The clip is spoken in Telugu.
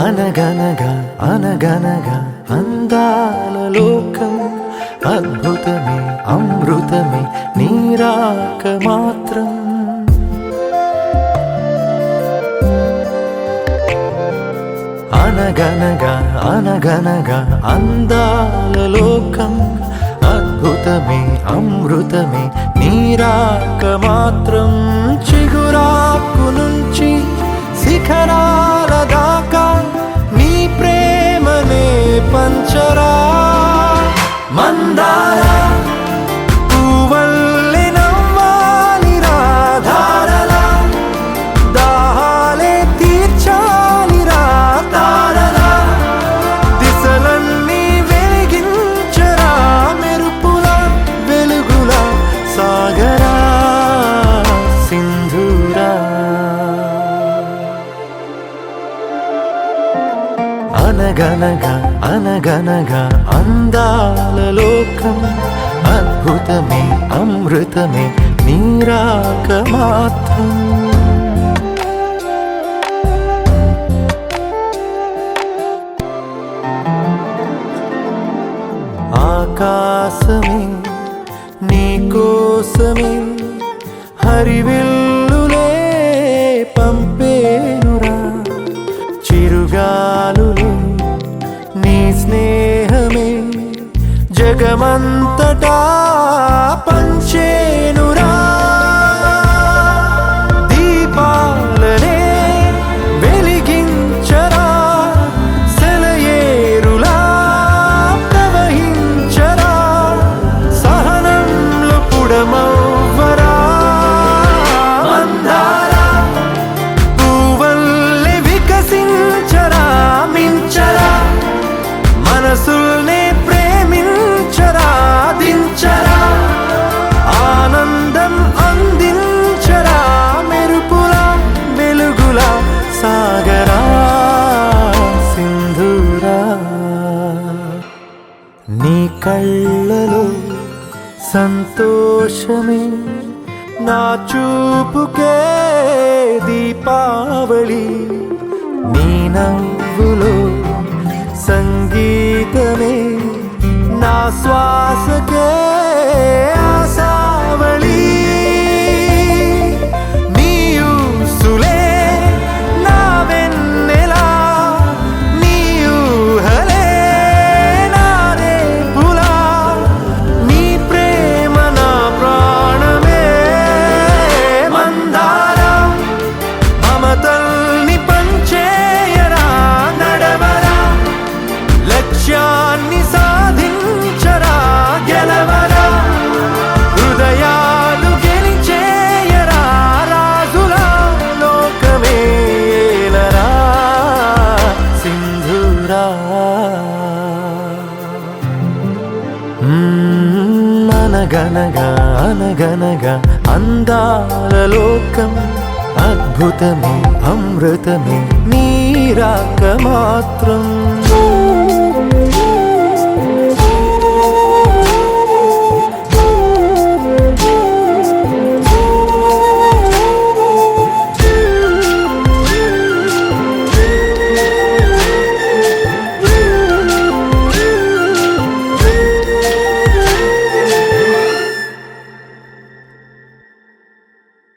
అనగనగా అనగనగా అందాల లోకం అద్భుతమే అమృతమే నీరాక మాత్రం అనగనగా అనగనగా అందాల లోకం అద్భుతమే అమృతమే నీరాక మాత్రం చిగురాకు నుంచి శిఖరాల దాకా నీ ప్రేమనే పంచరా మందారా పూవల్లె నవ్వాలి రాధారలా దాహాలే తీర్చాలి రా తారలా దిశలన్నీ వెలిగించరా మెరుపుల వెలుగుల సాగరా సింధూరా అనగనగా అనగనగా అందాల లోకం అద్భుతమే అమృతమే నీరాక మాత్రం ఆకాశమే నీకోసమే హరివిల్లులే పంపేనురా చిరుగాలులే నీ స్నేహమే జగమంతటా పంచేనురా దీపాలనే వెలిగించరా సెలయేరులా ప్రవహించరా సహనంలో పుడమవ్వరా మందారా పూవల్లె వికసించరా మించరా మనసుల్నే ప్రేమించరా దించరా ఆనందం అందించరా మెరుపుల వెలుగుల సాగరా సింధూరా నీ కళ్ళలో సంతోషమే నా చూపుకే దీపావళి నీ నవ్వులో సంగీతమే నా శ్వాసకే ఆశావళి నీ ఊసులే నా వెన్నెలా నీ ఊహలే నా రేపులా నీ ప్రేమ నా ప్రాణమే మందారా మమతల్ని పంచేయరా నడవరా లక్ష్యాన్ని సాధించరా గెలవరా హృదయాలు గెలిచేయరా రాజులా లోకమే ఏలరా సింధూరా అనగనగా అనగనగా అందాల లోకం అద్భుతమే అమృతమే నీరాక మాత్రం